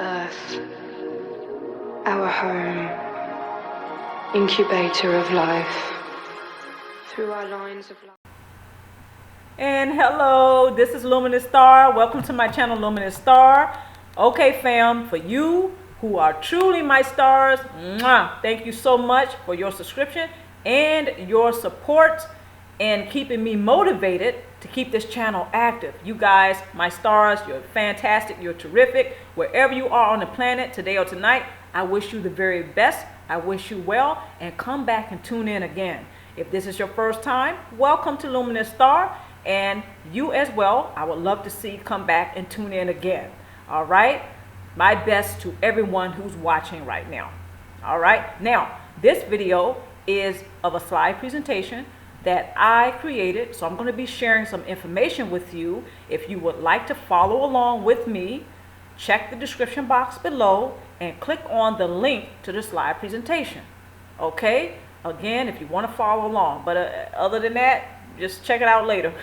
Earth, our home, incubator of life, through our lines of life. And hello, this is Luminousz Star. Welcome to my channel, Luminousz Star. Okay, fam, for you who are truly my stars, thank you so much for your subscription and your support and keeping me motivated to keep this channel active. You guys, my stars, you're fantastic, you're terrific. Wherever you are on the planet, today or tonight, I wish you the very best. I wish you well, and come back and tune in again. If this is your first time, welcome to Luminousz Star, and you as well, I would love to see you come back and tune in again. All right? My best to everyone who's watching right now. All right? Now, this video is of a slide presentation that I created, so I'm going to be sharing some information with you. If you would like to follow along with me, check the description box below and click on the link to the slide presentation. Okay? Again, if you want to follow along, but other than that, just check it out later.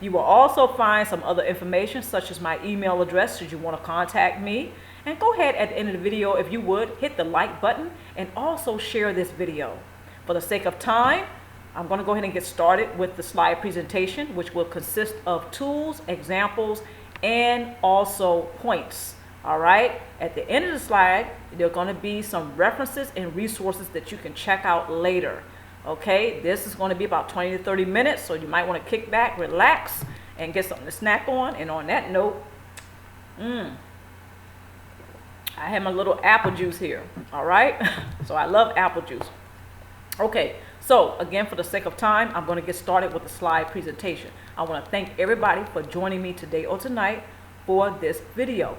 You will also find some other information such as my email address should you want to contact me. And go ahead at the end of the video, if you would, hit the like button and also share this video. For the sake of time, I'm going to go ahead and get started with the slide presentation, which will consist of tools, examples, and also points. All right. At the end of the slide, there are going to be some references and resources that you can check out later. Okay. This is going to be about 20 to 30 minutes, so you might want to kick back, relax, and get something to snack on. And on that note, I have my little apple juice here. All right. So I love apple juice. Okay. So again, for the sake of time, I'm going to get started with the slide presentation. I want to thank everybody for joining me today or tonight for this video.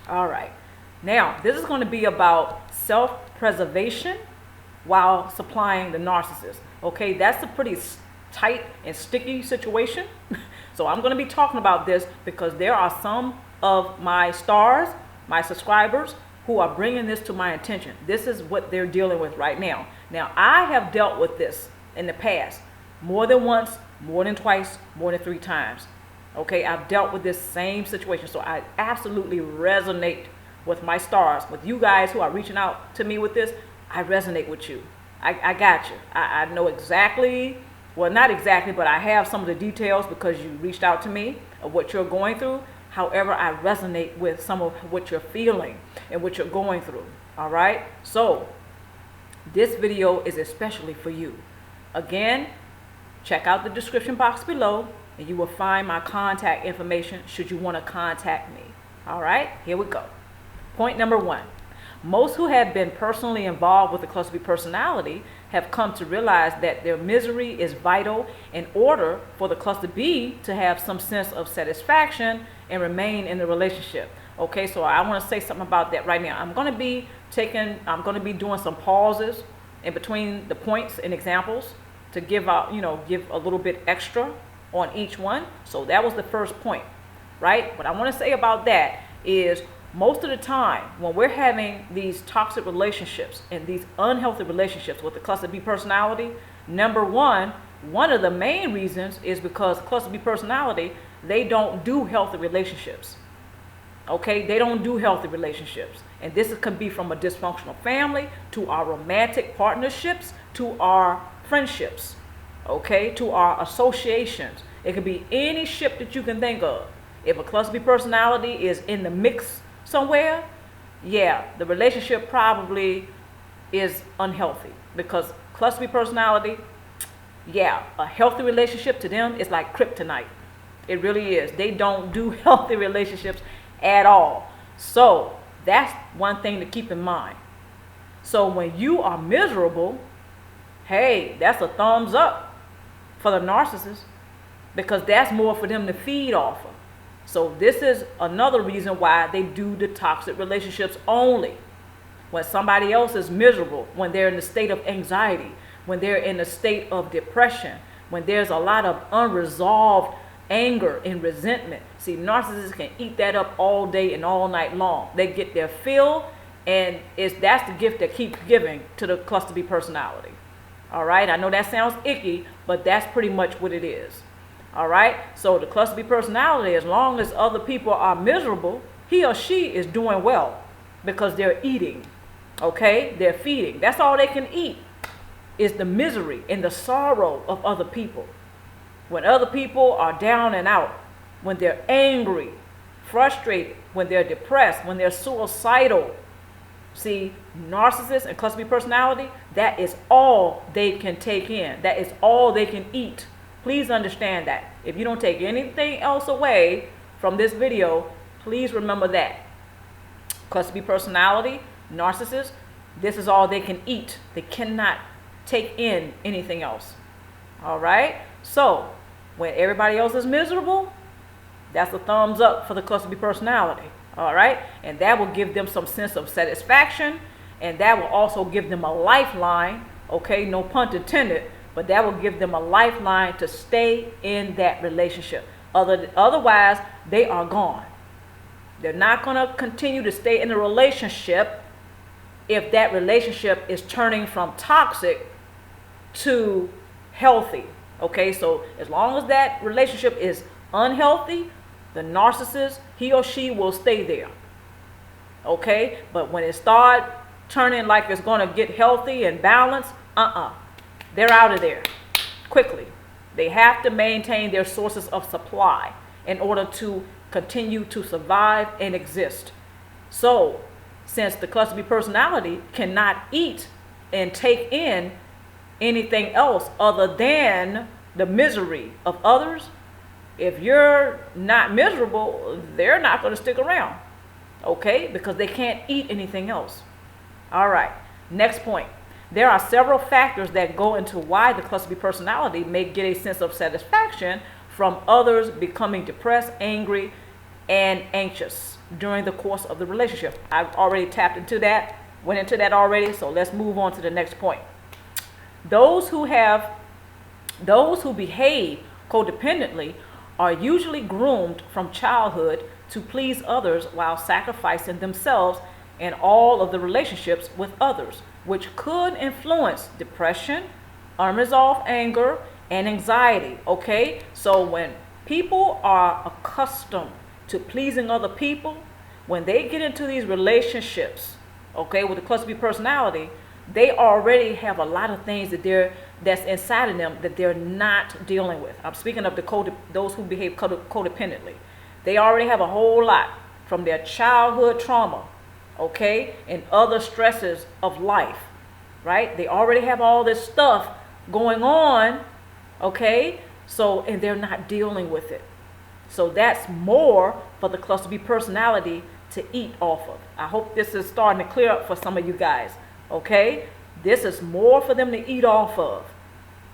All right. Now, this is going to be about self-preservation while supplying the narcissist. Okay, that's a pretty tight and sticky situation. So I'm going to be talking about this because there are some of my stars, my subscribers, who are bringing this to my attention. This is what they're dealing with right now. Now, I have dealt with this in the past more than once, more than twice, more than 3 times. Okay, I've dealt with this same situation. So I absolutely resonate with my stars, with you guys who are reaching out to me with this. I resonate with you. I got you. I know exactly, well, not exactly, but I have some of the details because you reached out to me of what you're going through. However, I resonate with some of what you're feeling and what you're going through. All right. So this video is especially for you. Again, check out the description box below and you will find my contact information should you want to contact me. All right. Here we go. Point number 1. Most who have been personally involved with the cluster B personality have come to realize that their misery is vital in order for the cluster B to have some sense of satisfaction and remain in the relationship. Okay, so I want to say something about that right now. I'm going to be doing some pauses in between the points and examples to give out, give a little bit extra on each one. So that was the first point, right? What I want to say about that is most of the time when we're having these toxic relationships and these unhealthy relationships with the cluster B personality, number one of the main reasons is because cluster B personality, they don't do healthy relationships. Okay, they don't do healthy relationships. And this can be from a dysfunctional family to our romantic partnerships to our friendships, okay, to our associations. It could be any ship that you can think of. If a cluster B personality is in the mix somewhere, yeah, the relationship probably is unhealthy because cluster B personality, yeah, a healthy relationship to them is like kryptonite. It really is. They don't do healthy relationships at all. So that's one thing to keep in mind. So when you are miserable, hey, that's a thumbs up for the narcissist because that's more for them to feed off of. So this is another reason why they do the toxic relationships only. When somebody else is miserable, when they're in a state of anxiety, when they're in a state of depression, when there's a lot of unresolved anger and resentment. See, narcissists can eat that up all day and all night long. They get their fill, and that's the gift that keeps giving to the cluster B personality. All right, I know that sounds icky, but that's pretty much what it is. All right, so the cluster B personality, as long as other people are miserable, he or she is doing well because they're eating, okay? They're feeding. That's all they can eat is the misery and the sorrow of other people. When other people are down and out, when they're angry, frustrated, when they're depressed, when they're suicidal. See, narcissists and cluster B personality, that is all they can take in. That is all they can eat. Please understand that. If you don't take anything else away from this video, please remember that. Cluster B personality, narcissists, this is all they can eat. They cannot take in anything else. All right? So, when everybody else is miserable, that's a thumbs up for the cluster B personality. All right? And that will give them some sense of satisfaction, and that will also give them a lifeline, okay? No pun intended, but that will give them a lifeline to stay in that relationship. Otherwise, they are gone. They're not going to continue to stay in the relationship if that relationship is turning from toxic to healthy. Okay, so as long as that relationship is unhealthy, the narcissist, he or she will stay there. Okay, but when it starts turning like it's going to get healthy and balanced, they're out of there quickly. They have to maintain their sources of supply in order to continue to survive and exist. So, since the cluster B personality cannot eat and take in anything else other than the misery of others, if you're not miserable, they're not going to stick around, okay? Because they can't eat anything else. All right, next point. There are several factors that go into why the cluster B personality may get a sense of satisfaction from others becoming depressed, angry, and anxious during the course of the relationship. I've already tapped into that, went into that already, so let's move on to the next point. Those who behave codependently are usually groomed from childhood to please others while sacrificing themselves in all of the relationships with others, which could influence depression, unresolved anger, and anxiety, okay? So when people are accustomed to pleasing other people, when they get into these relationships, okay, with the cluster B personality, they already have a lot of things that's inside of them that they're not dealing with. I'm speaking of those who behave codependently. They already have a whole lot from their childhood trauma, okay, and other stresses of life, right? They already have all this stuff going on, okay? So, and they're not dealing with it. So that's more for the cluster B personality to eat off of. I hope this is starting to clear up for some of you guys, okay? This is more for them to eat off of.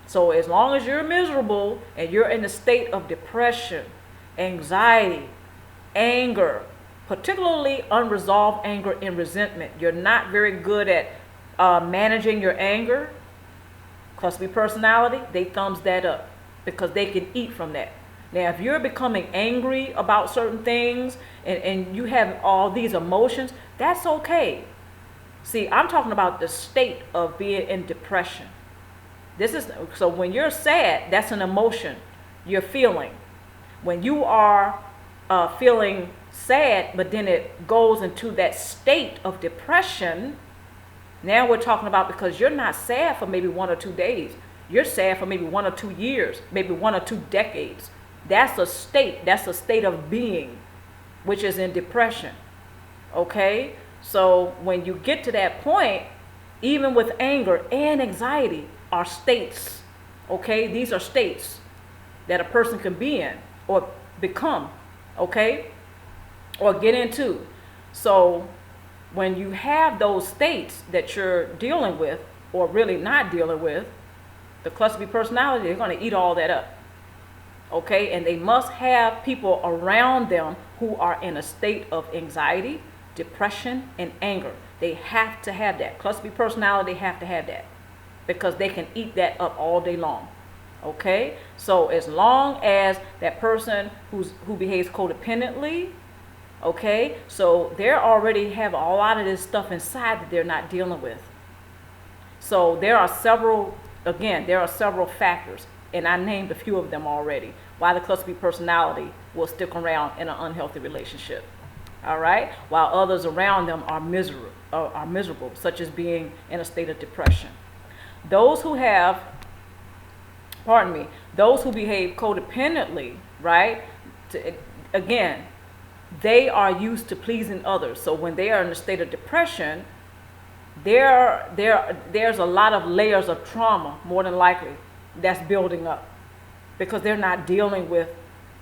So as long as you're miserable and you're in a state of depression, anxiety, anger, particularly unresolved anger and resentment, you're not very good at managing your anger, cluster B personality, they thumbs that up because they can eat from that. Now, if you're becoming angry about certain things and you have all these emotions, that's okay. See, I'm talking about the state of being in depression. So when you're sad, that's an emotion you're feeling. When you are feeling sad, but then it goes into that state of depression, now we're talking about because you're not sad for maybe 1 or 2 days. You're sad for maybe 1 or 2 years, maybe 1 or 2 decades. That's a state of being, which is in depression, okay? So when you get to that point, even with anger and anxiety are states, okay? These are states that a person can be in or become, okay? Or get into. So when you have those states that you're dealing with or really not dealing with, the cluster B personality, they're going to eat all that up. Okay, and they must have people around them who are in a state of anxiety, depression, and anger. They have to have that. Cluster B personality have to have that because they can eat that up all day long. Okay, so as long as that person who behaves codependently, okay, so they already have a lot of this stuff inside that they're not dealing with. So there are several factors. And I named a few of them already, why the cluster B personality will stick around in an unhealthy relationship. all right, while others around them are miserable, such as being in a state of depression. Those who have, pardon me, those who behave codependently, right, again, they are used to pleasing others. So when they are in a state of depression, there's a lot of layers of trauma, more than likely, that's building up, because they're not dealing with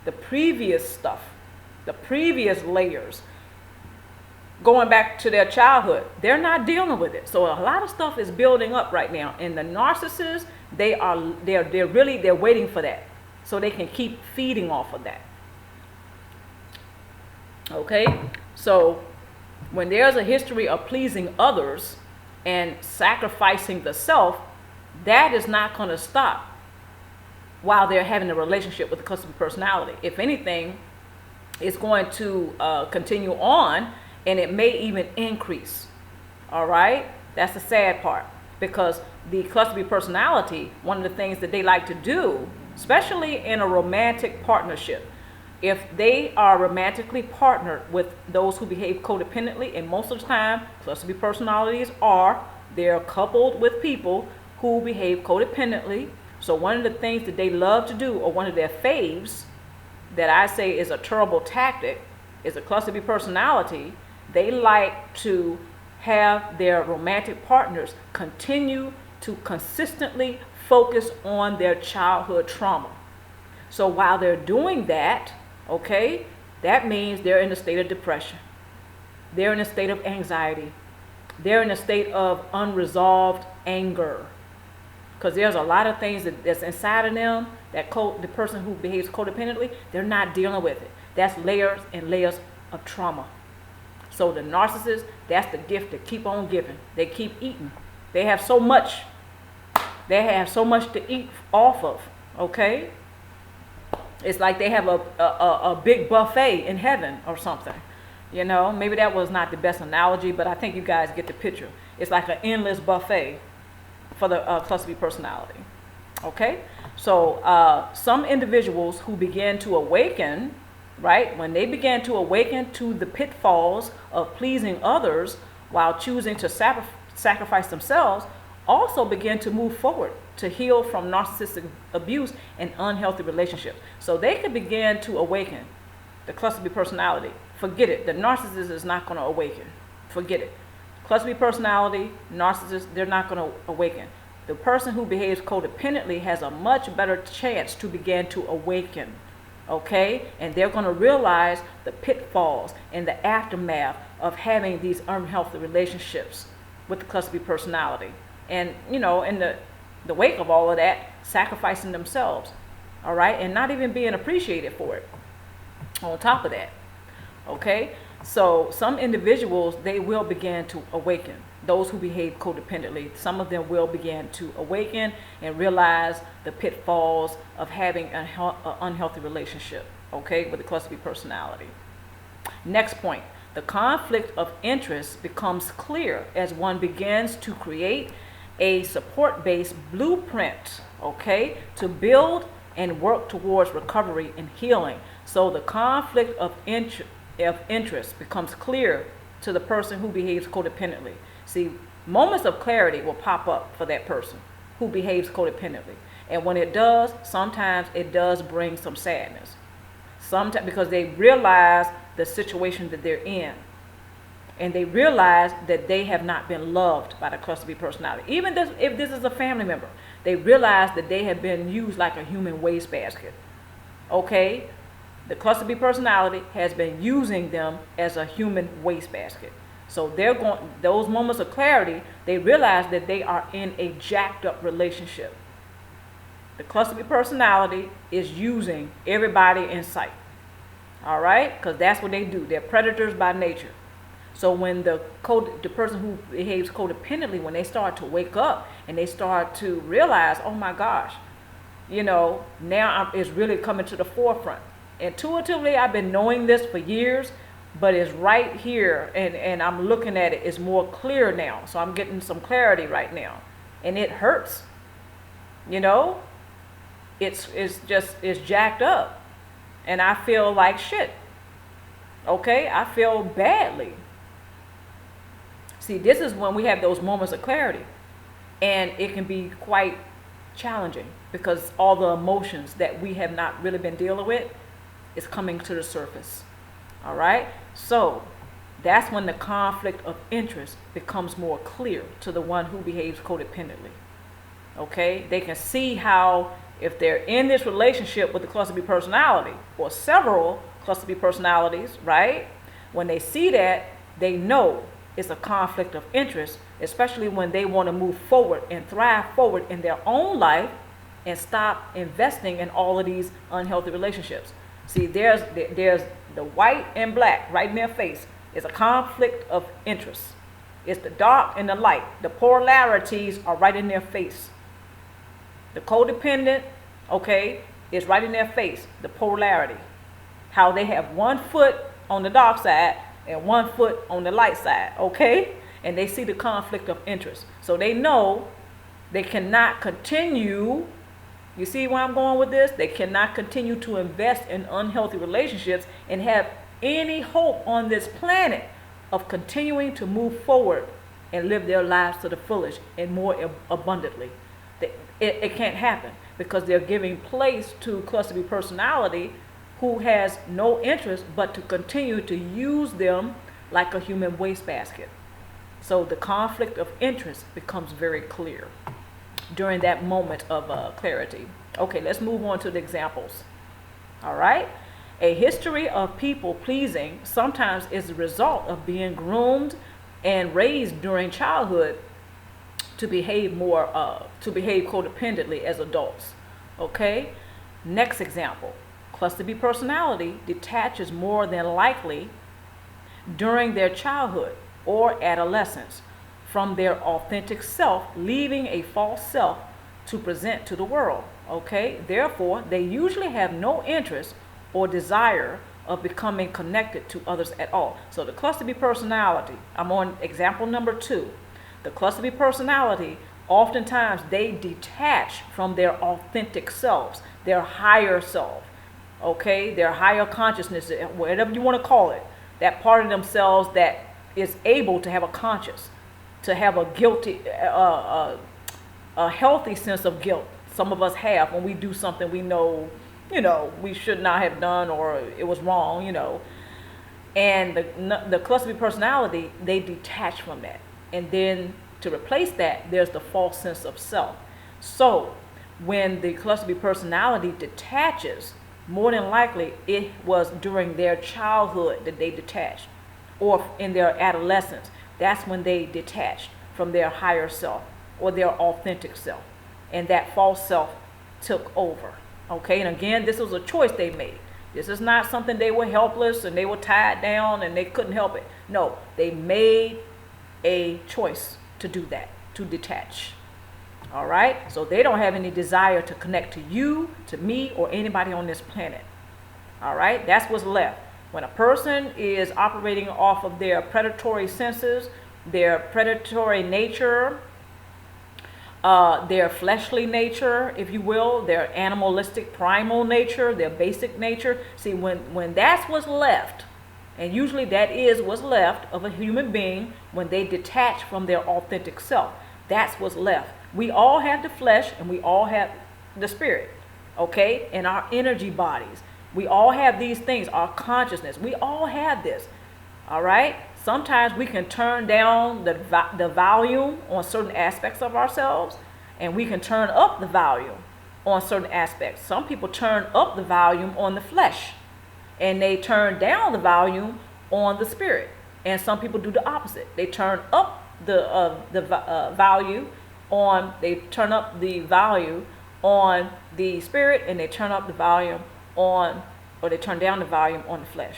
the previous stuff, the previous layers, going back to their childhood. They're not dealing with it. So a lot of stuff is building up right now. And the narcissists, they're waiting for that, so they can keep feeding off of that. Okay? So when there's a history of pleasing others and sacrificing the self, that is not going to stop while they're having a relationship with the cluster B personality. If anything, it's going to continue on, and it may even increase. All right? That's the sad part, because the cluster B personality, one of the things that they like to do, especially in a romantic partnership, if they are romantically partnered with those who behave codependently, and most of the time cluster B personalities they're coupled with people who behave codependently. So one of the things that they love to do, or one of their faves that I say is a terrible tactic, is a cluster B personality. They like to have their romantic partners continue to consistently focus on their childhood trauma. So while they're doing that, okay, that means they're in a state of depression. They're in a state of anxiety. They're in a state of unresolved anger. Because there's a lot of things that's inside of them that the person who behaves codependently, they're not dealing with it. That's layers and layers of trauma. So the narcissist, that's the gift to keep on giving. They keep eating. They have so much. They have so much to eat off of. Okay? It's like they have a big buffet in heaven or something. You know, maybe that was not the best analogy, but I think you guys get the picture. It's like an endless buffet for the cluster B personality. Okay? So some individuals who begin to awaken, right, when they begin to awaken to the pitfalls of pleasing others while choosing to sacrifice themselves, also begin to move forward to heal from narcissistic abuse and unhealthy relationships. So they could begin to awaken the cluster B personality. Forget it. The narcissist is not going to awaken. Forget it. Cluster B personality, narcissist, they're not going to awaken. The person who behaves codependently has a much better chance to begin to awaken. Okay? And they're going to realize the pitfalls and the aftermath of having these unhealthy relationships with the cluster B personality. And, you know, in the wake of all of that, sacrificing themselves. All right? And not even being appreciated for it. On top of that. Okay? So some individuals, they will begin to awaken. Those who behave codependently, some of them will begin to awaken and realize the pitfalls of having an unhealthy relationship, okay, with the cluster B personality. Next point, the conflict of interest becomes clear as one begins to create a support-based blueprint, okay, to build and work towards recovery and healing. So the conflict of interest becomes clear to the person who behaves codependently. See, moments of clarity will pop up for that person who behaves codependently. And when it does, sometimes it does bring some sadness. Sometimes because they realize the situation that they're in. And they realize that they have not been loved by the cluster B personality. Even if this is a family member, they realize that they have been used like a human wastebasket. Okay? The cluster B personality has been using them as a human wastebasket. So those moments of clarity, they realize that they are in a jacked up relationship. The cluster B personality is using everybody in sight. All right? Because that's what they do. They're predators by nature. So when the person who behaves codependently, when they start to wake up and they start to realize, oh my gosh, you know, now it's really coming to the forefront. Intuitively, I've been knowing this for years, but it's right here, and I'm looking at it. It's more clear now. So I'm getting some clarity right now. And it hurts. You know? It's jacked up. And I feel like shit. Okay, I feel badly. See, this is when we have those moments of clarity. And it can be quite challenging because all the emotions that we have not really been dealing with is coming to the surface. All right? So that's when the conflict of interest becomes more clear to the one who behaves codependently. Okay? They can see how if they're in this relationship with the cluster B personality or several cluster B personalities, right? When they see that, they know it's a conflict of interest, especially when they want to move forward and thrive forward in their own life and stop investing in all of these unhealthy relationships. See, there's the white and black right in their face. It's a conflict of interest. It's the dark and the light. The polarities are right in their face. The codependent, okay, is right in their face. The polarity. How they have one foot on the dark side and one foot on the light side, okay? And they see the conflict of interest. So they know they cannot continue. You see where I'm going with this? They cannot continue to invest in unhealthy relationships and have any hope on this planet of continuing to move forward and live their lives to the fullest and more abundantly. It can't happen because they're giving place to cluster B personality who has no interest but to continue to use them like a human wastebasket. So the conflict of interest becomes very clear during that moment of clarity. Okay, let's move on to the examples. All right. A history of people pleasing sometimes is the result of being groomed and raised during childhood to behave codependently as adults. Okay. Next example. Cluster B personality detaches more than likely during their childhood or adolescence from their authentic self, leaving a false self to present to the world. Okay, therefore, they usually have no interest or desire of becoming connected to others at all. So the cluster B personality, I'm on example number 2. The cluster B personality, oftentimes they detach from their authentic selves, their higher self. Okay, their higher consciousness, whatever you want to call it, that part of themselves that is able to have a conscience, to have a healthy sense of guilt. Some of us have when we do something we know, we should not have done or it was wrong, And the cluster B personality, they detach from that. And then to replace that, there's the false sense of self. So when the cluster B personality detaches, more than likely it was during their childhood that they detached, or in their adolescence. That's when they detached from their higher self or their authentic self, and that false self took over. Okay, and again, this was a choice they made. This is not something they were helpless and they were tied down and they couldn't help it. No, they made a choice to do that, to detach. All right, so they don't have any desire to connect to you, to me, or anybody on this planet. All right, that's what's left. When a person is operating off of their predatory senses, their predatory nature, their fleshly nature, if you will, their animalistic primal nature, their basic nature. See, when that's what's left, and usually that is what's left of a human being when they detach from their authentic self, that's what's left. We all have the flesh and we all have the spirit, okay, and our energy bodies. We all have these things, our consciousness. We all have this, all right? Sometimes we can turn down the volume on certain aspects of ourselves, and we can turn up the volume on certain aspects. Some people turn up the volume on the flesh, and they turn down the volume on the spirit. And some people do the opposite. They turn up the value on, they turn up the value on the spirit, and they turn up the volume on, or they turn down the volume on the flesh.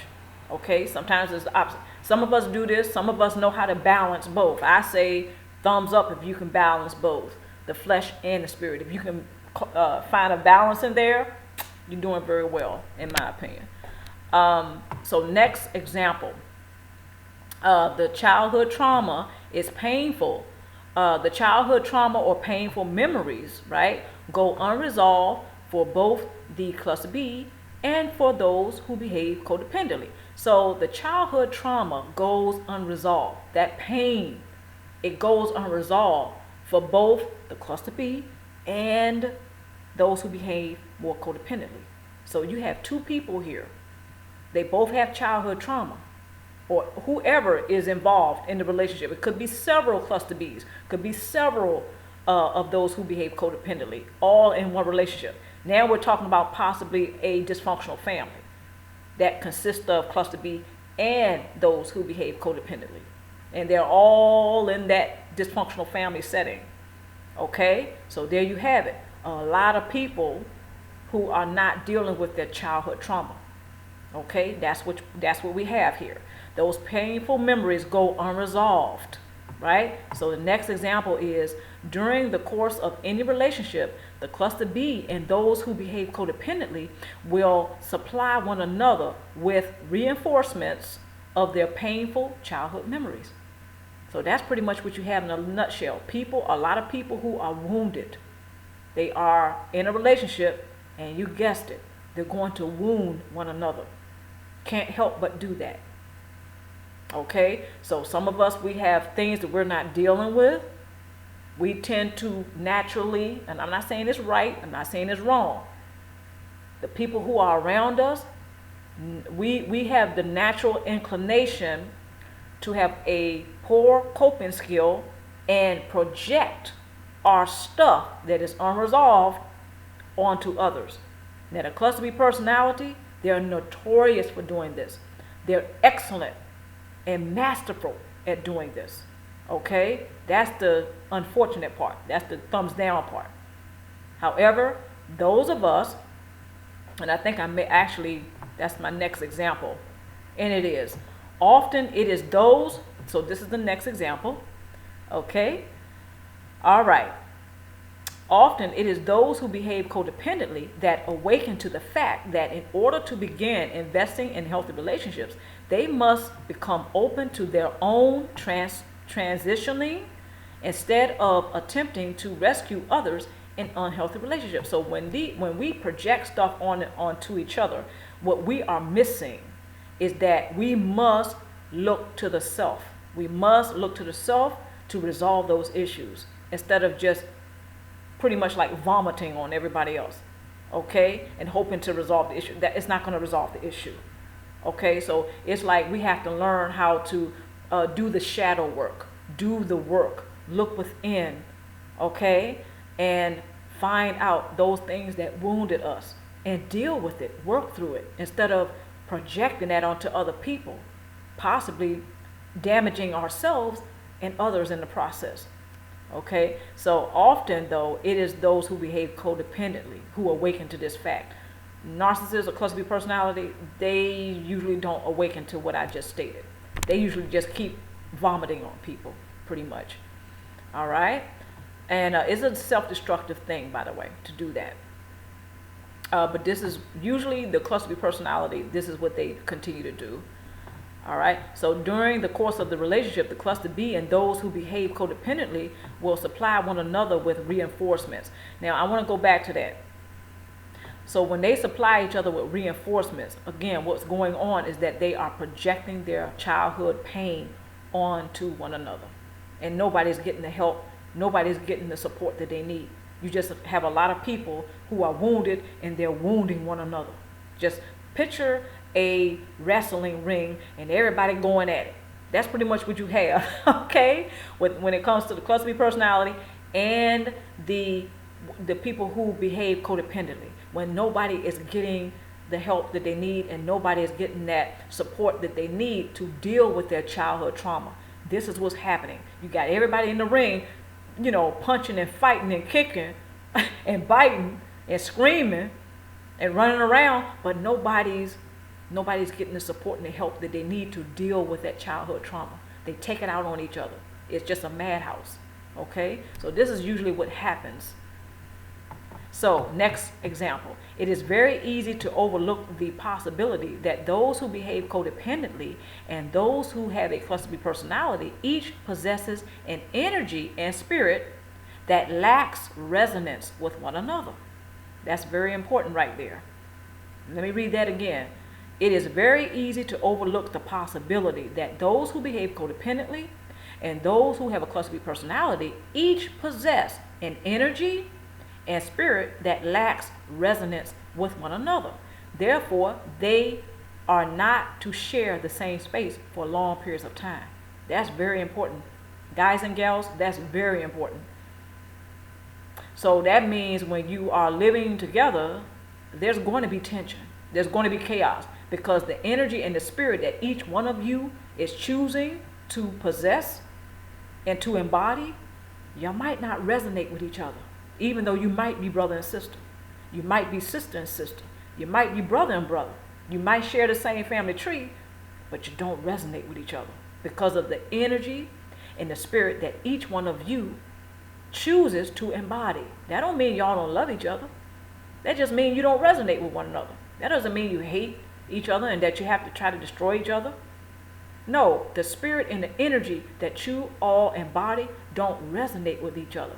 Okay, sometimes it's the opposite. Some of us do this. Some of us know how to balance both. I say thumbs up if you can balance both, the flesh and the spirit. If you can find a balance in there, you're doing very well, in my opinion. So next example, the childhood trauma is painful. The childhood trauma or painful memories, right, go unresolved for both the cluster B and for those who behave codependently. So the childhood trauma goes unresolved. That pain, it goes unresolved for both the cluster B and those who behave more codependently. So you have two people here. They both have childhood trauma, or whoever is involved in the relationship. It could be several cluster Bs, could be several of those who behave codependently, all in one relationship. Now we're talking about possibly a dysfunctional family that consists of cluster B and those who behave codependently. And they're all in that dysfunctional family setting. Okay, so there you have it. A lot of people who are not dealing with their childhood trauma. Okay, that's what we have here. Those painful memories go unresolved, right? So the next example is, during the course of any relationship, the cluster B and those who behave codependently will supply one another with reinforcements of their painful childhood memories. So that's pretty much what you have in a nutshell. A lot of people who are wounded, they are in a relationship, and you guessed it, they're going to wound one another. Can't help but do that. Okay, so some of us, we have things that we're not dealing with. We tend to naturally, and I'm not saying it's right, I'm not saying it's wrong. The people who are around us, we have the natural inclination to have a poor coping skill and project our stuff that is unresolved onto others. Now, the cluster B personality, they're notorious for doing this. They're excellent and masterful at doing this. Okay, that's the unfortunate part. That's the thumbs down part. However, those of us, and I think I may actually, that's my next example, and it is, often it is those, so this is the next example, okay? All right. Often it is those who behave codependently that awaken to the fact that in order to begin investing in healthy relationships, they must become open to their own transitioning instead of attempting to rescue others in unhealthy relationships. So when we project stuff onto each other, what we are missing is that we must look to the self. We must look to the self to resolve those issues instead of just pretty much like vomiting on everybody else, okay, and hoping to resolve the issue. That it's not going to resolve the issue. Okay, so it's like we have to learn how to do the shadow work, do the work, look within, okay, and find out those things that wounded us and deal with it, work through it, instead of projecting that onto other people, possibly damaging ourselves and others in the process. Okay, so often though, it is those who behave codependently who awaken to this fact. Narcissists or cluster B personality, they usually don't awaken to what I just stated. They usually just keep vomiting on people, pretty much. All right, and it's a self-destructive thing, by the way, to do that. But this is usually the cluster B personality. This is what they continue to do. All right, so during the course of the relationship, the cluster B and those who behave codependently will supply one another with reinforcements. Now, I want to go back to that. So when they supply each other with reinforcements, again, what's going on is that they are projecting their childhood pain onto one another. And nobody's getting the help, nobody's getting the support that they need. You just have a lot of people who are wounded and they're wounding one another. Just picture a wrestling ring and everybody going at it. That's pretty much what you have, okay? When it comes to the cluster B personality and the people who behave codependently, when nobody is getting the help that they need and nobody is getting that support that they need to deal with their childhood trauma. This is what's happening. You got everybody in the ring, you know, punching and fighting and kicking and biting and screaming and running around, but nobody's getting the support and the help that they need to deal with that childhood trauma. They take it out on each other. It's just a madhouse, okay? So this is usually what happens. So next example, it is very easy to overlook the possibility that those who behave codependently and those who have a cluster B personality each possesses an energy and spirit that lacks resonance with one another. That's very important right there. Let me read that again. It is very easy to overlook the possibility that those who behave codependently and those who have a cluster B personality each possess an energy and spirit that lacks resonance with one another. Therefore, they are not to share the same space for long periods of time. That's very important. Guys and gals, that's very important. So that means when you are living together, there's going to be tension. There's going to be chaos because the energy and the spirit that each one of you is choosing to possess and to embody, you might not resonate with each other, even though you might be brother and sister. You might be sister and sister. You might be brother and brother. You might share the same family tree, but you don't resonate with each other because of the energy and the spirit that each one of you chooses to embody. That don't mean y'all don't love each other. That just means you don't resonate with one another. That doesn't mean you hate each other and that you have to try to destroy each other. No, the spirit and the energy that you all embody don't resonate with each other.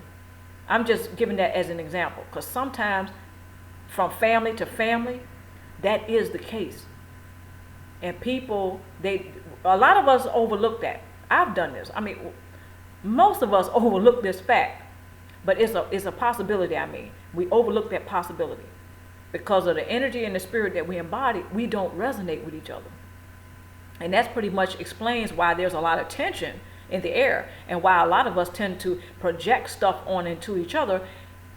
I'm just giving that as an example because sometimes from family to family, that is the case. And people, a lot of us overlook that. I've done this. I mean, most of us overlook this fact, but it's a possibility. I mean, we overlook that possibility because of the energy and the spirit that we embody. We don't resonate with each other. And that pretty much explains why there's a lot of tension in the air and why a lot of us tend to project stuff on into each other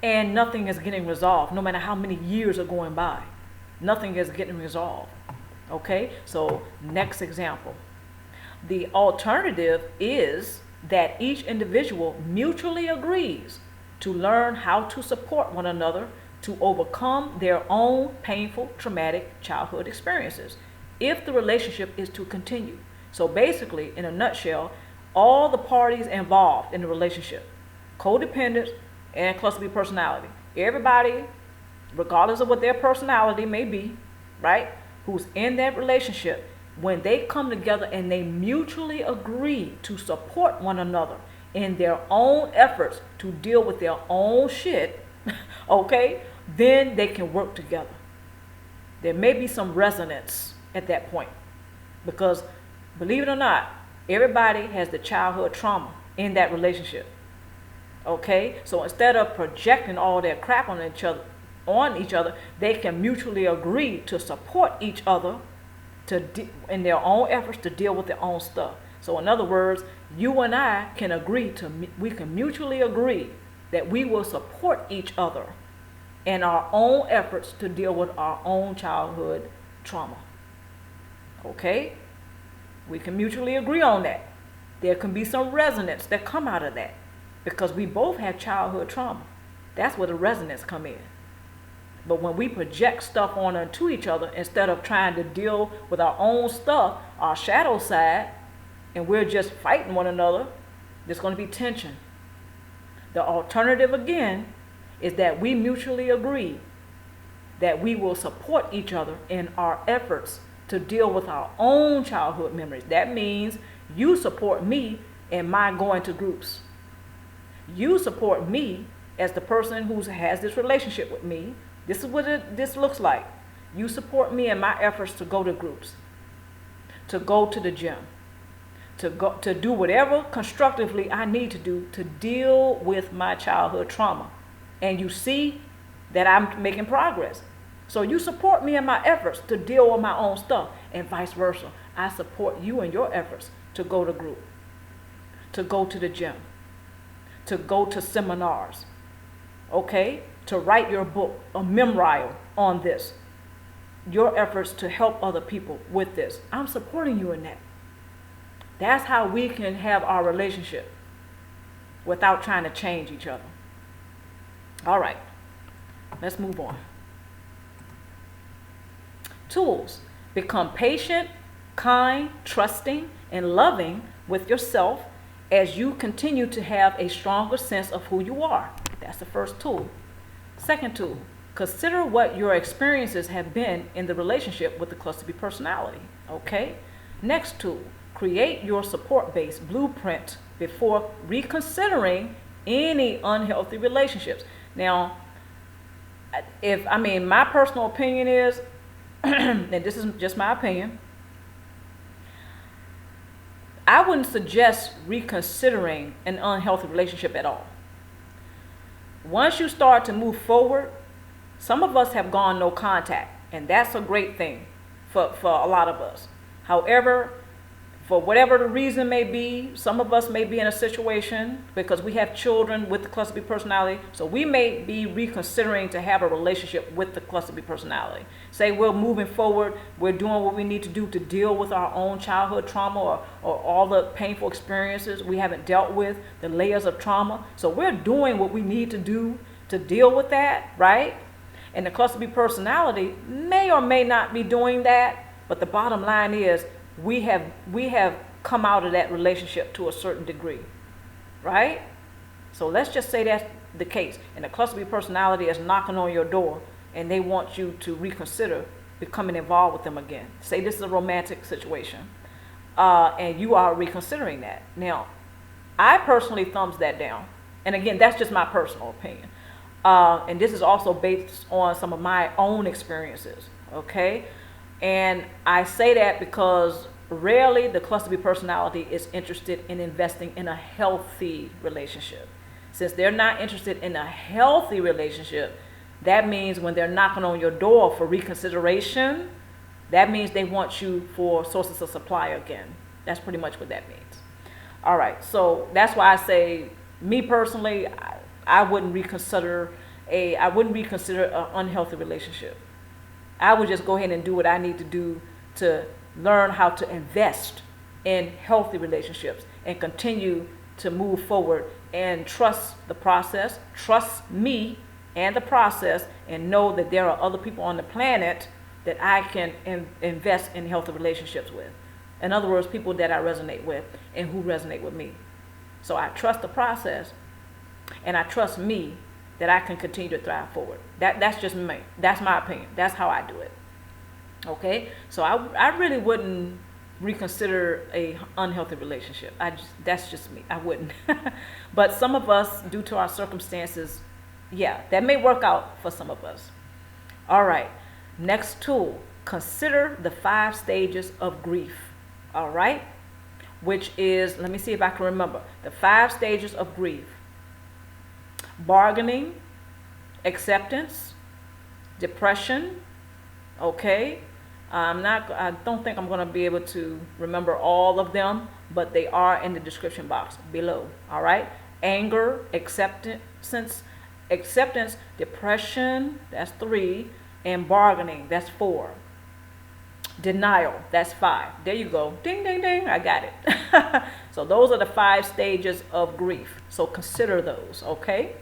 and nothing is getting resolved. No matter how many years are going by, nothing is getting resolved. Okay, so next example. The alternative is that each individual mutually agrees to learn how to support one another to overcome their own painful, traumatic childhood experiences if the relationship is to continue. So basically, in a nutshell, all the parties involved in the relationship, codependents and cluster B personality, everybody, regardless of what their personality may be, right, who's in that relationship, when they come together and they mutually agree to support one another in their own efforts to deal with their own shit, okay, then they can work together. There may be some resonance at that point because, believe it or not, everybody has the childhood trauma in that relationship. Okay, so instead of projecting all their crap on each other, they can mutually agree to support each other in their own efforts to deal with their own stuff. So in other words, you and I can we can mutually agree that we will support each other in our own efforts to deal with our own childhood trauma. Okay? We can mutually agree on that. There can be some resonance that come out of that because we both have childhood trauma. That's where the resonance come in. But when we project stuff onto each other instead of trying to deal with our own stuff, our shadow side, and we're just fighting one another, there's going to be tension. The alternative again is that we mutually agree that we will support each other in our efforts to deal with our own childhood memories. That means you support me in my going to groups. You support me as the person who has this relationship with me. This is what this looks like. You support me in my efforts to go to groups, to go to the gym, to do whatever constructively I need to do to deal with my childhood trauma. And you see that I'm making progress. So you support me in my efforts to deal with my own stuff, and vice versa. I support you in your efforts to go to group, to go to the gym, to go to seminars, okay? To write your book, a memoir on this, your efforts to help other people with this. I'm supporting you in that. That's how we can have our relationship without trying to change each other. All right, let's move on. Tools. Become patient, kind, trusting, and loving with yourself as you continue to have a stronger sense of who you are. That's the first tool. Second tool, consider what your experiences have been in the relationship with the cluster B personality. Okay? Next tool, create your support base blueprint before reconsidering any unhealthy relationships. Now, my personal opinion is and this is just my opinion, I wouldn't suggest reconsidering an unhealthy relationship at all. Once you start to move forward, some of us have gone no contact, and that's a great thing for a lot of us. However, for whatever the reason may be, some of us may be in a situation because we have children with the cluster B personality, so we may be reconsidering to have a relationship with the cluster B personality. Say we're moving forward, we're doing what we need to do to deal with our own childhood trauma or all the painful experiences we haven't dealt with, the layers of trauma. So we're doing what we need to do to deal with that, right? And the cluster B personality may or may not be doing that, but the bottom line is we have come out of that relationship to a certain degree, right? So let's just say that's the case, and the cluster B personality is knocking on your door, and they want you to reconsider becoming involved with them again. Say this is a romantic situation, and you are reconsidering that. Now, I personally thumbs that down, and again, that's just my personal opinion, and this is also based on some of my own experiences, okay? And I say that because rarely the cluster B personality is interested in investing in a healthy relationship. Since they're not interested in a healthy relationship, that means when they're knocking on your door for reconsideration, that means they want you for sources of supply again. That's pretty much what that means. All right, so that's why I say, me personally, I wouldn't reconsider an unhealthy relationship. I would just go ahead and do what I need to do to learn how to invest in healthy relationships and continue to move forward and trust the process, trust me and the process, and know that there are other people on the planet that I can invest in healthy relationships with. In other words, people that I resonate with and who resonate with me. So I trust the process, and I trust me that I can continue to thrive forward. That's just me. That's my opinion. That's how I do it. Okay? So I really wouldn't reconsider a unhealthy relationship. That's just me. I wouldn't. But some of us, due to our circumstances, yeah, that may work out for some of us. All right. Next tool. Consider the 5 stages of grief. All right? Which is, let me see if I can remember. The 5 stages of grief. Bargaining, acceptance, depression, okay? I don't think I'm going to be able to remember all of them, but they are in the description box below, all right? Anger, acceptance, depression, that's 3, and bargaining, that's 4. Denial, that's 5. There you go. Ding, ding, ding, I got it. So those are the 5 stages of grief. So consider those, okay?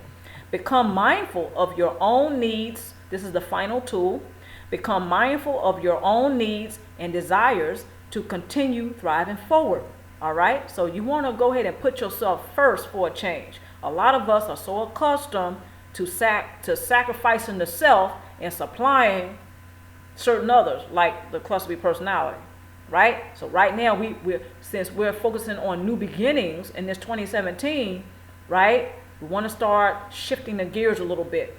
Become mindful of your own needs. This is the final tool. Become mindful of your own needs and desires to continue thriving forward. All right? So you want to go ahead and put yourself first for a change. A lot of us are so accustomed to sacrificing the self and supplying certain others, like the cluster B personality, right? So right now, since we're focusing on new beginnings in this 2017, right? We want to start shifting the gears a little bit,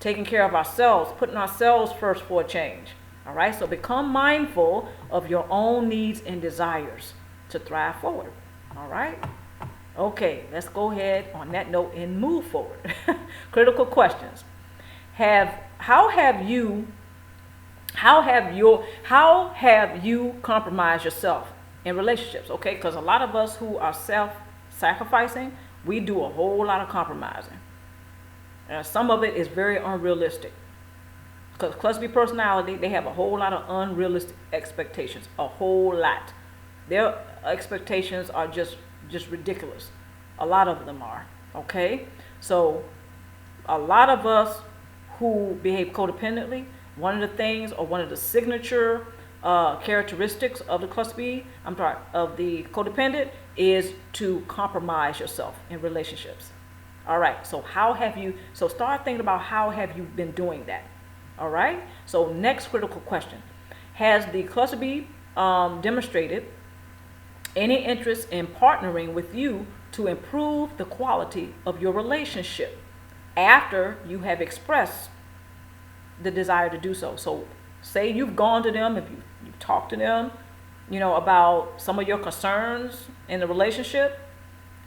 taking care of ourselves, putting ourselves first for a change. All right, so become mindful of your own needs and desires to thrive forward. All right, okay, let's go ahead on that note and move forward. Critical questions. How have you compromised yourself in relationships? Okay, because a lot of us who are self-sacrificing, we do a whole lot of compromising. Some of it is very unrealistic. Because cluster B personality, they have a whole lot of unrealistic expectations. A whole lot. Their expectations are just ridiculous. A lot of them are. Okay? So, a lot of us who behave codependently, one of the signature characteristics of the cluster B, of the codependent, is to compromise yourself in relationships. All right, so start thinking about how have you been doing that. All right, so next critical question. Has the cluster B demonstrated any interest in partnering with you to improve the quality of your relationship after you have expressed the desire to do so? So Say you've gone to them, if you've talked to them, about some of your concerns in the relationship,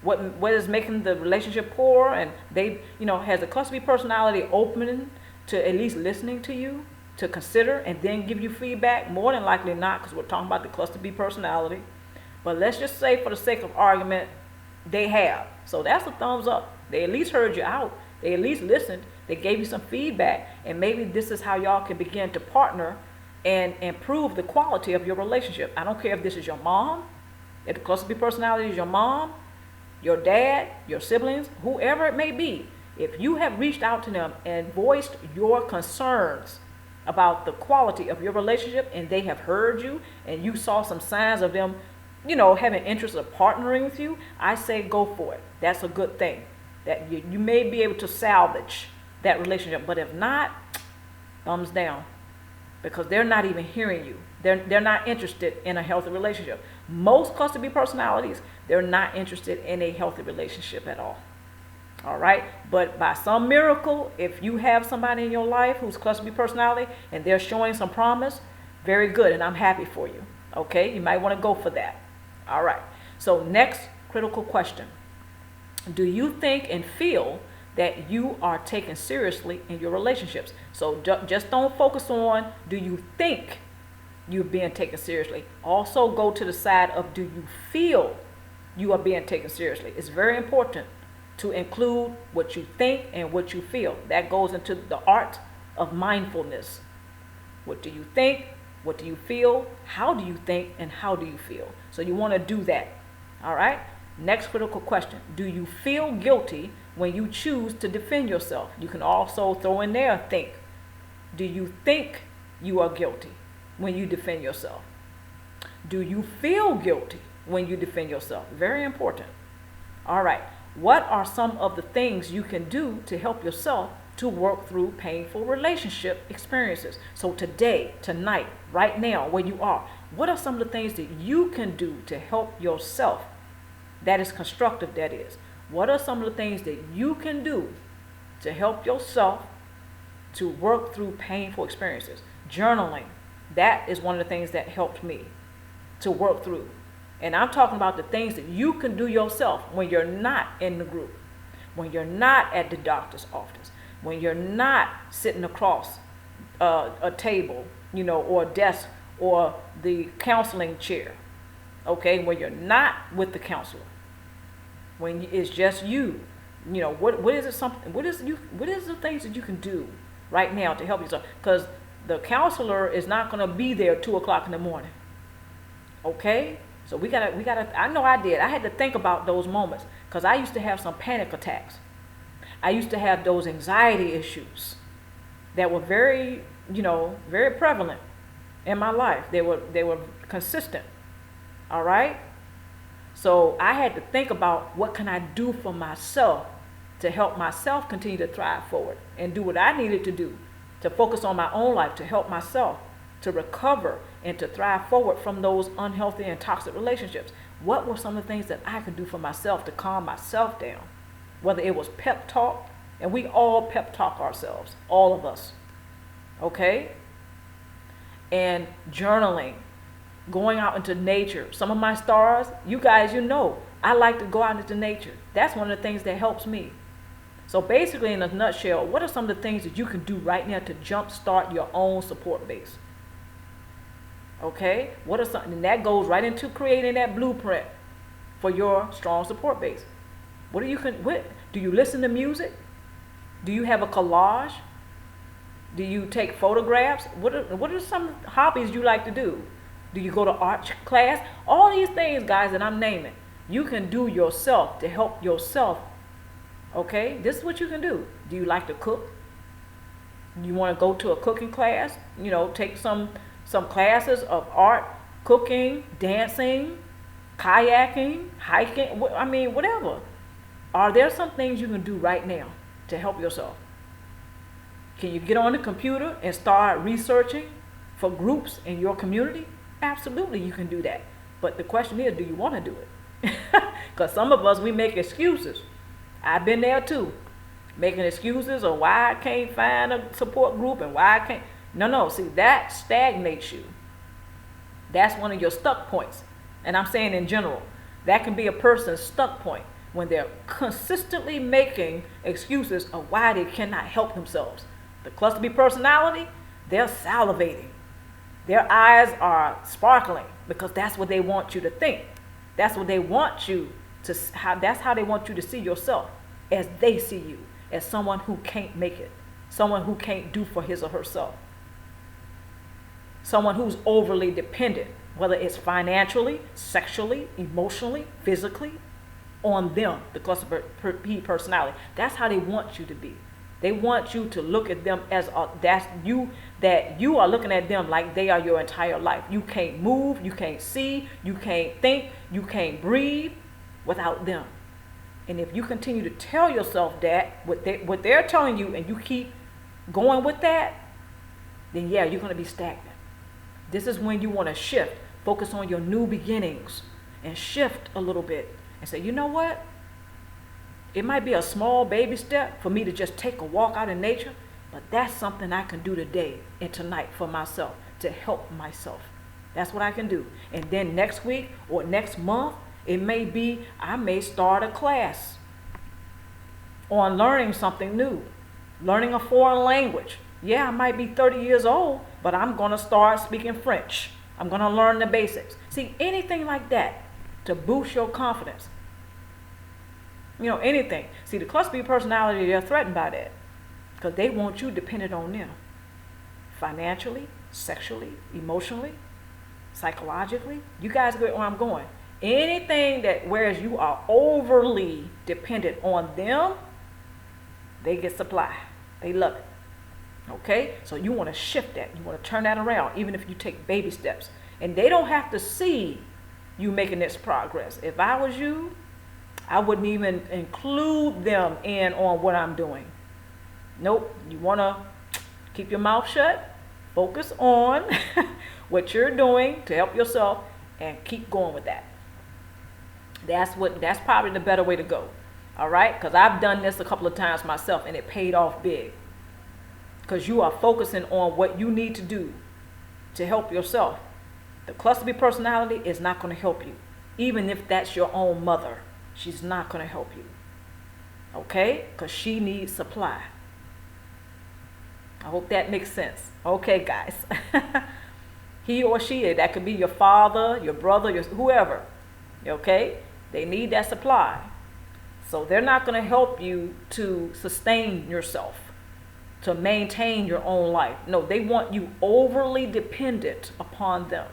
what is making the relationship poor, and they, has the cluster B personality open to at least listening to you, to consider, and then give you feedback? More than likely not, because we're talking about the cluster B personality. But let's just say, for the sake of argument, they have. So that's a thumbs up. They at least heard you out. They at least listened. They gave you some feedback, and maybe this is how y'all can begin to partner and improve the quality of your relationship. I don't care if this is your mom, if the cluster B personality is your mom, your dad, your siblings, whoever it may be. If you have reached out to them and voiced your concerns about the quality of your relationship, and they have heard you, and you saw some signs of them, having interest of partnering with you, I say go for it. That's a good thing. That you may be able to salvage that relationship. But if not, thumbs down. Because they're not even hearing you. They're not interested in a healthy relationship. Most cluster B personalities, they're not interested in a healthy relationship at all. All right? But by some miracle, if you have somebody in your life who's cluster B personality and they're showing some promise, very good, and I'm happy for you. Okay? You might want to go for that. All right. So next critical question. Do you think and feel that you are taken seriously in your relationships? So just don't focus on, do you think you're being taken seriously? Also go to the side of, do you feel you are being taken seriously? It's very important to include what you think and what you feel. That goes into the art of mindfulness. What do you think? What do you feel? How do you think and how do you feel? So you want to do that. All right? Next critical question. Do you feel guilty when you choose to defend yourself? You can also throw in there think. Do you think you are guilty when you defend yourself? Do you feel guilty when you defend yourself? Very important. All right. What are some of the things you can do to help yourself to work through painful relationship experiences? So today, tonight, right now, where you are, what are some of the things that you can do to help yourself? That is constructive, that is. What are some of the things that you can do to help yourself to work through painful experiences? Journaling, that is one of the things that helped me to work through. And I'm talking about the things that you can do yourself when you're not in the group, when you're not at the doctor's office, when you're not sitting across a table, or a desk, or the counseling chair, okay, when you're not with the counselor, when it's just you, what is the things that you can do right now to help yourself? Because the counselor is not going to be there 2:00 in the morning, okay? So we gotta, I know I did. I had to think about those moments because I used to have some panic attacks. I used to have those anxiety issues that were very, very prevalent in my life. They were consistent. All right? So I had to think about, what can I do for myself to help myself continue to thrive forward and do what I needed to do to focus on my own life, to help myself to recover and to thrive forward from those unhealthy and toxic relationships. What were some of the things that I could do for myself to calm myself down? Whether it was pep talk, and we all pep talk ourselves, all of us, okay? And journaling, going out into nature. Some of my stars, you guys, I like to go out into nature. That's one of the things that helps me. So basically, in a nutshell, what are some of the things that you can do right now to jumpstart your own support base? Okay? What are some, and that goes right into creating that blueprint for your strong support base. Do you listen to music? Do you have a collage? Do you take photographs? What are some hobbies you like to do? Do you go to art class? All these things, guys, that I'm naming, you can do yourself to help yourself. Okay? This is what you can do. Do you like to cook? You want to go to a cooking class? Take some classes of art, cooking, dancing, kayaking, hiking, whatever. Are there some things you can do right now to help yourself? Can you get on the computer and start researching for groups in your community? Absolutely, you can do that. But the question is, do you want to do it? Because some of us, we make excuses. I've been there too, making excuses of why I can't find a support group and why I can't. No. See, that stagnates you. That's one of your stuck points. And I'm saying in general, that can be a person's stuck point when they're consistently making excuses of why they cannot help themselves. The cluster B personality, they're salivating. Their eyes are sparkling because that's what they want you to think. That's what they want you to, that's how they want you to see yourself, as they see you, as someone who can't make it, someone who can't do for his or herself, someone who's overly dependent, whether it's financially, sexually, emotionally, physically, on them, the cluster B personality. That's how they want you to be. They want you to look at them as that you are looking at them like they are your entire life. You can't move, you can't see, you can't think, you can't breathe without them. And if you continue to tell yourself that, what they're telling you, and you keep going with that, then yeah, you're going to be stagnant. This is when you want to shift, focus on your new beginnings, and shift a little bit and say, you know what? It might be a small baby step for me to just take a walk out in nature, but that's something I can do today and tonight for myself to help myself. That's what I can do. And then next week or next month, it may be I may start a class on learning something new, learning a foreign language. Yeah, I might be 30 years old, but I'm going to start speaking French. I'm going to learn the basics. See, anything like that to boost your confidence. You know, anything. See, the cluster B personality, they're threatened by that because they want you dependent on them. Financially, sexually, emotionally, psychologically. You guys get where I'm going. Anything that, whereas you are overly dependent on them, they get supply. They love it. Okay? So you want to shift that. You want to turn that around, even if you take baby steps. And they don't have to see you making this progress. If I was you, I wouldn't even include them in on what I'm doing. Nope. You want to keep your mouth shut, focus on what you're doing to help yourself, and keep going with that. That's probably the better way to go. All right? Because I've done this a couple of times myself, and it paid off big. Because you are focusing on what you need to do to help yourself. The cluster B personality is not going to help you, even if that's your own mother. She's not going to help you. Okay? Because she needs supply. I hope that makes sense. Okay, guys. He or she, that could be your father, your brother, whoever. Okay? They need that supply. So they're not going to help you to sustain yourself, to maintain your own life. No, they want you overly dependent upon them.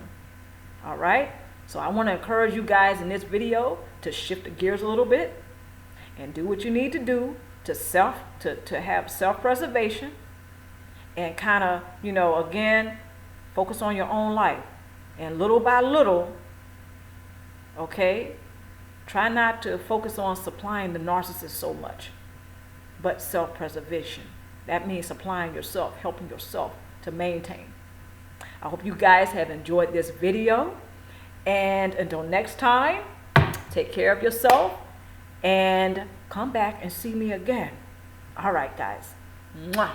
All right? So I want to encourage you guys in this video to shift the gears a little bit and do what you need to do to have self-preservation and kind of, again, focus on your own life. And little by little, okay, try not to focus on supplying the narcissist so much, but self-preservation. That means supplying yourself, helping yourself to maintain. I hope you guys have enjoyed this video. And until next time, take care of yourself and come back and see me again. All right, guys. Mwah.